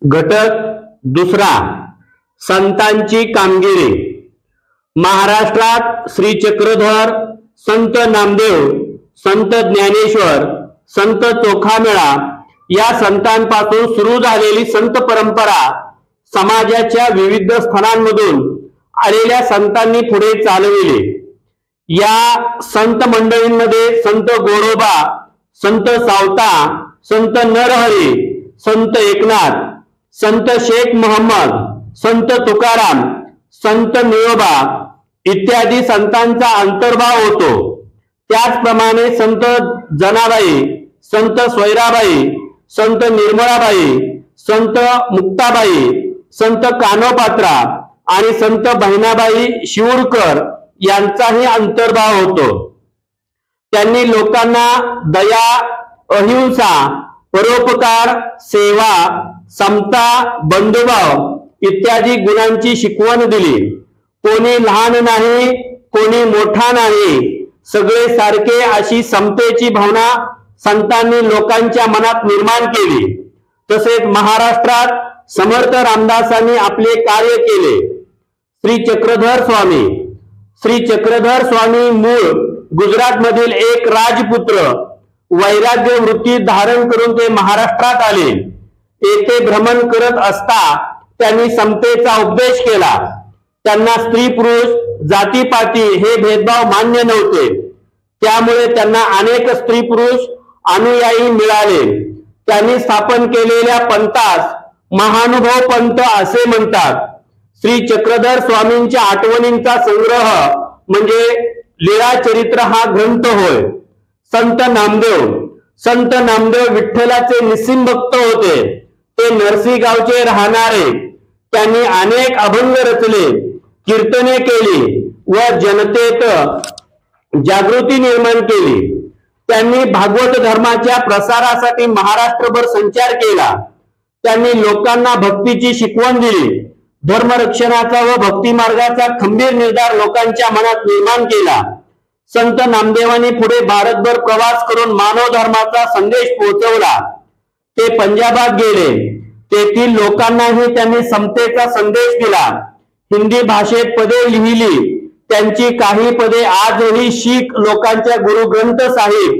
घटक दुसरा, संतांची कामगिरी। महाराष्ट्रात श्री चक्रधर, संत नामदेव, संत ज्ञानेश्वर, संत चोखामेळा या संतांपासून सुरू झालेली संत परंपरा समाजाच्या विविध स्थानांमधून आलेल्या संतांनी पुढे चालविली। या संत मंडळींमध्ये संत गोरोबा, संत सावता, संत नरहरी, संत एकनाथ, संत शेख मोहम्मद, संत तुकाराम, संत निळोबा इत्यादी संतांचा अंतर्भाव होतो। त्याचप्रमाणे संत जनाबाई, संत सोयराबाई, संत निर्मळाबाई, संत मुक्ताबाई, संत कानोपात्रा आणि संत बहिणाबाई शिवूरकर यांचाही अंतर्भाव होतो। त्यांनी लोकांना दया, अहिंसा, परोपकार, सेवा, समता, बंधुभाव इत्यादी गुणांची शिकवण दिली। कोणी लहान नाही, कोणी मोठा नाही, सगळे सारखे अशी समतेची भावना संतांनी लोकांच्या मनात निर्माण केली। तसेच महाराष्ट्रात समर्थ रामदासांनी आपले कार्य केले। श्री चक्रधर स्वामी मूळ गुजरात मधील एक राजपुत्र, वैराग्य वृत्ती धारण करून ते महाराष्ट्रात आले। येथे भ्रमण करत असता त्यांनी समतेचा उपदेश केला। त्यांना स्त्री पुरुष, जातीपाती हे भेदभाव मान्य नव्हते। त्यामुळे त्यांना अनेक स्त्री पुरुष अनुयायी मिळाले। त्यांनी स्थापन केलेल्या पंथास महानुभव पंथ असे म्हणतात। श्री चक्रधर स्वामींच्या आठवणींचा संग्रह म्हणजे लीळा चरित्र हा ग्रंथ होय। संत नामदेव विठ्ठलाचे निस्सीम भक्त होते। ते नरसी गावचे राहणारे। त्यांनी अनेक अभंग रचले, कीर्तने केली व जनतेत जागृती निर्माण केली। त्यांनी भागवत धर्माच्या प्रसारासाठी महाराष्ट्रभर संचार केला। त्यांनी लोकांना भक्तीची शिकवण दिली। धर्मरक्षणाचा व भक्ती मार्गाचा खंबीर निर्धार लोकांच्या मनात निर्माण केला। संत नामदेवांनी पुढे भारतभर प्रवास करून मानव धर्माचा संदेश पोहोचवला। ते पंजाबात गेले। तेथील लोकांनाही त्यांनी समतेचा संदेश दिला। हिंदी भाषेत पदे लिहिली। त्यांची काही पदे आजही शीख लोकांच्या गुरु ग्रंथ साहिब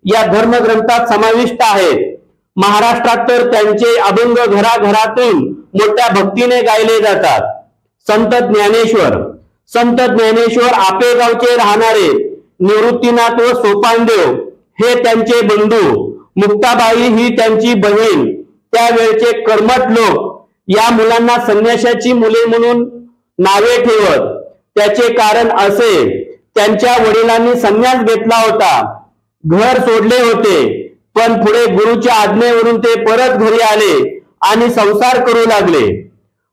या धर्मग्रंथात समाविष्ट आहेत। महाराष्ट्रात तर त्यांचे अभंग घराघरातून मोठ्या भक्तीने गायले जातात। संत ज्ञानेश्वर आपेगावचे राहणारे। निवृत्तीनाथ व सोपानदेव हे त्यांचे बंधू। मुक्ताबाई ही त्यांची बहीण। त्यावेळचे कर्मठ लोक या मुलांना संन्याशाची मुले म्हणून नावे ठेवत। त्याचे कारण असे, त्यांच्या वडिलांनी संन्यास घेतला होता, घर सोडले होते, पण पुढे गुरुच्या आज्ञेवरून ते परत घरी आले आणि संसार करू लागले।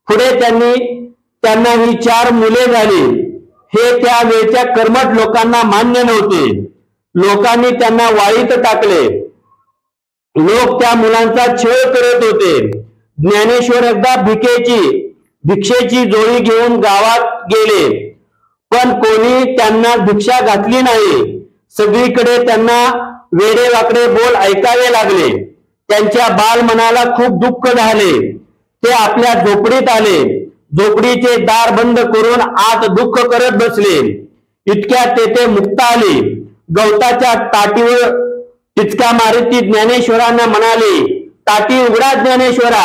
पुढे त्यांना ही 4 मुले झाली। हे त्यावेळच्या कर्मठ लोकांना मान्य नव्हते। लोकांनी त्यांना वाळीत टाकले। लोक त्या मुलांचा छळ करत होते। ज्ञानेश्वर एकदा भिक्षेची जोडी घेऊन गावात गेले, पण कोणी त्यांना भिक्षा घातली नाही। सगळीकडे त्यांना वेडेवाकडे बोल ऐकावे लागले। त्यांच्या बालमनाला खूप दुःख झाले। ते आपल्या झोपडीत आले। झोपडीचे दार बंद करून आत दुःख करत बसले। इतक्यात तेथे मुक्ता आली। गवताच्या ताटीवर टिचका मारीत ती ज्ञानेश्वरांना म्हणाली, ताटी उघडा ज्ञानेश्वरा।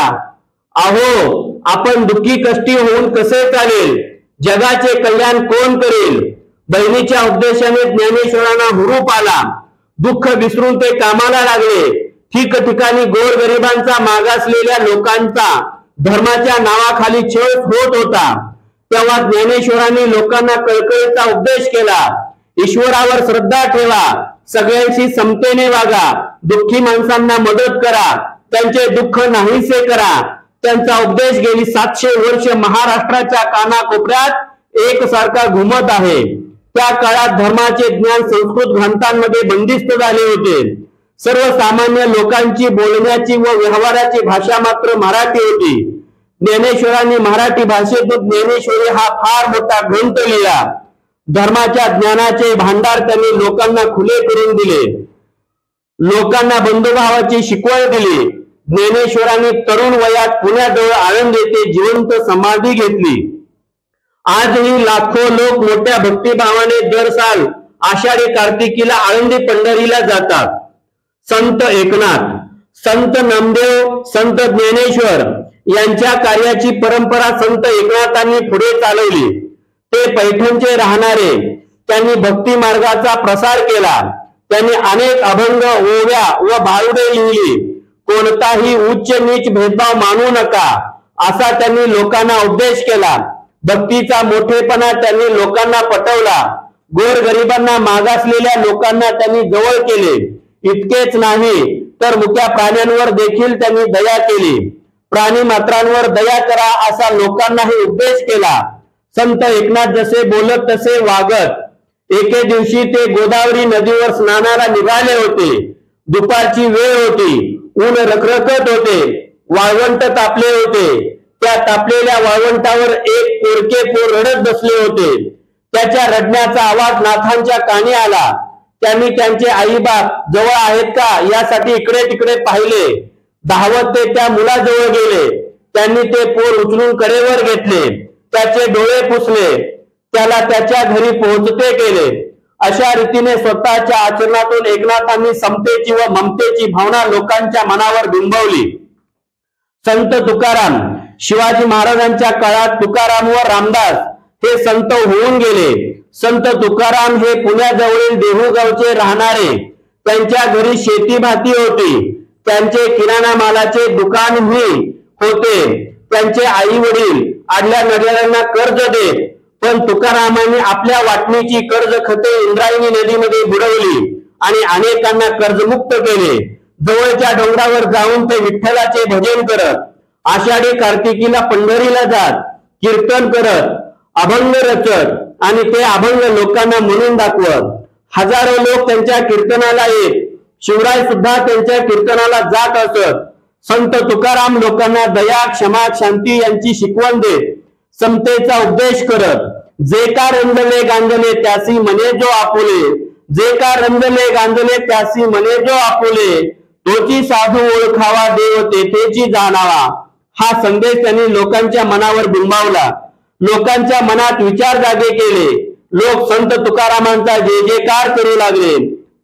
अहो, आपण दुःखी कष्टी होऊन कसे चालेल? जगाचे कल्याण कोण करेल? बहिणीच्या उपदेशाने ज्ञानेश्वरांना हुरूप आला। दुःख विसरून ते कामाला लागले। ठिकठिकाणी गोरगरिबांचा, मागासलेल्या लोकांचा धर्माच्या नावाखाली छळ होत होता। तेव्हा ज्ञानेश्वरांनी लोकांना कळकळीचा उपदेश केला। ईश्वरावर श्रद्धा ठेवा, सगळ्यांशी समतेने वागा, दुःखी माणसांना मदत करा, त्यांचे दुःख नाहीसे करा। त्यांचा उपदेश गेली 700 वर्ष महाराष्ट्राच्या कानाकोपऱ्यात एकसारखा घुमत आहे। त्या काळात धर्माचे ज्ञान संस्कृत ग्रंथांमध्ये बंदिस्त झाले होते। सर्वसामान्य लोकांची बोलण्याची व व्यवहाराची भाषा मात्र मराठी होती। ज्ञानेश्वरांनी मराठी भाषेतून ज्ञानेश्वरी हा फार मोठा ग्रंथ लिहिला। धर्माच्या ज्ञानाचे भांडार त्यांनी लोकांना खुले करून दिले। लोकांना बंधुभावाची शिकवण दिली। ज्ञानेश्वरांनी तरुण वयात पुण्याजवळ आळंद येथे जिवंत समाधी घेतली। आजही लाखो लोक मोठ्या भक्तिभावाने दर साल आषाढी कार्तिकीला आळंदी पंढरीला जातात। संत एकनाथ, संत नामदेव, संत ज्ञानेश्वर यांच्या कार्याची परंपरा संत एकनाथांनी पुढे चालवली। ते पैठणचे राहणारे, त्यांनी भक्ती मार्गाचा प्रसार केला। त्यांनी अनेक अभंग, ओव्या व भारुडे लिहिली। कोणताही उच्च नीच भेदभाव मानू नका असा त्यांनी लोकांना उपदेश केला। भक्तीचा मोठेपणा त्यांनी लोकांना पटवला। गोरगरिबांना, मागासलेल्या लोकांना त्यांनी जवळ केले। इतकेच नाही तर मुक्या प्राण्यांवर देखील त्यांनी दया केली। प्राणी मात्रांवर दया करा असा लोकांनाही उपदेश केला। संत एकनाथ जसे बोलत तसे वागत। एके दिवशी ते गोदावरी नदीवर स्नानाला निघाले होते। दुपारची वेळ होती, ऊन रखरखत होते, वाळवंट तापले होते। त्या तापलेल्या वाळवंटावर एक पोरके पोर रडत बसले होते। त्याच्या रडण्याचा आवाज नाथांच्या कानी आला। त्यांनी त्यांचे आईबाप जवळ आहेत का यासाठी इकडे तिकडे पाहिले। धावत ते त्या मुलाजवळ गेले। त्यांनी ते पोर उचलून कडेवर घेतले, त्याचे डोळे पुसले, त्याला त्याच्या घरी पोहोचते केले। अशा रीतीने स्वतःच्या आचरणातून एकनाथांनी समतेची व ममतेची भावना लोकांच्या मनावर बिंबवली। संत तुकाराम, शिवाजी महाराजांच्या काळात तुकाराम व रामदास हे संत होऊन गेले। संत तुकाराम हे पुण्याजवळील देहू गावचे राहणारे। त्यांच्या घरी शेती भाती होती। त्यांचे किराणा मालाचे दुकानही होते। त्यांचे आई वडील आडल्या नड्याला कर्ज देत, पण तुकारामांनी आपल्या वाटणीची कर्ज खते इंद्रायणी नदीमध्ये बुडवली आणि अनेकांना कर्जमुक्त केले। जवळच्या डोंगरावर जाऊन ते विठ्ठलाचे भजन करत, आषाढी कार्तिकीला पंढरीला जात, कीर्तन करत, अभंग रचत आणि ते अभंग लोकांना म्हणून दाखवत। हजारो लोक त्यांच्या कीर्तनाला येत। शिवराय सुद्धा त्यांच्या कीर्तनाला जात असत। संत तुकाराम लोकांना दया, क्षमा, शांती यांची शिकवण देत, समतेचा उपदेश करत। जे का रंजले गांजले त्यासी म्हणे जो आपुले, जे का रंजले गांजले त्यासी म्हणे जो आपुले, तोची साधू ओळखावा देव तेथेची जाणावा। हा संदेश त्यांनी लोकांच्या मनावर बिंबवला। लोकांच्या मनात विचार जागे केले। लोक संत तुकारामांचा जय जयकार करू लागले।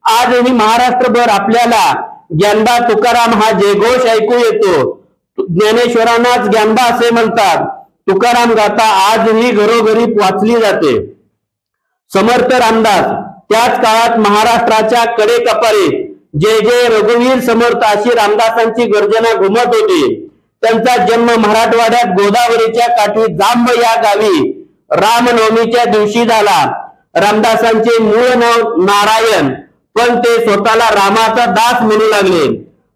आजही महाराष्ट्रभर आपल्याला ज्ञानबा तुकाराम हा जयघोष ऐकू येतो। ज्ञानेश्वरांनाच ज्ञानबा असे म्हणतात। तुकाराम गाथा आजही घरोघरी वाचली जाते। समर्थ रामदास त्याच काळात महाराष्ट्राच्या कडेकपारीत जय जय रघुवीर समर्थ अशी रामदासांची गर्जना घुमत होती। त्यांचा जन्म मराठवाड्यात गोदावरीच्या काठी जांब या गावी रामनवमीच्या दिवशी झाला। रामदासांचे मूळ नाव नारायण, पण ते स्वतःला रामाचा दास म्हणू लागले।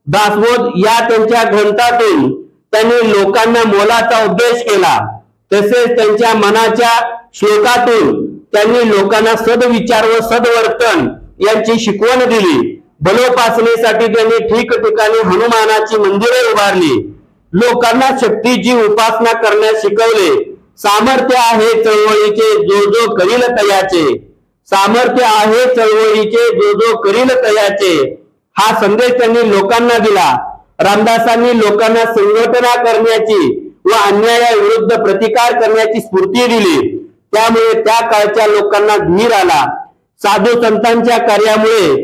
दासबोध या त्यांच्या ग्रंथातून त्यांनी लोकांना मोलाचा उपदेश केला। तसेच त्यांच्या मनाच्या श्लोकातून त्यांनी लोकांना सद्विचार व सद्वर्तन यांची शिकवण दिली। बलोपासनेसाठी त्यांनी ठिकठिकाणी हनुमानाची मंदिरे उभारली। लोकांना शक्तीची उपासना करण्यास शिकवले। सामर्थ्य आहे चळवळीचे जो जो करील तयाचे, सामर्थ्य आहे चळवळीचे जो जो करील तयाचे, हा संदेश त्यांनी लोकांना दिला। रामदासांनी लोकांना संघटना करण्याची व अन्यायाविरुद्ध प्रतिकार करण्याची स्फूर्ती दिली। त्यामुळे त्या काळच्या लोकांना धीर आला। साधू संतांच्या कार्यामुळे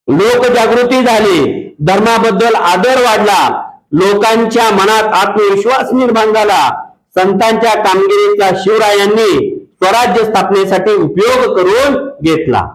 लोकजागृती झाली। धर्माबद्दल आदर वाढला। लोकांच्या मनात आत्मविश्वास निर्माण झाला। संतांच्या कामगिरीचा शिवरायांनी स्वराज्य स्थापनेसाठी उपयोग करून घेतला।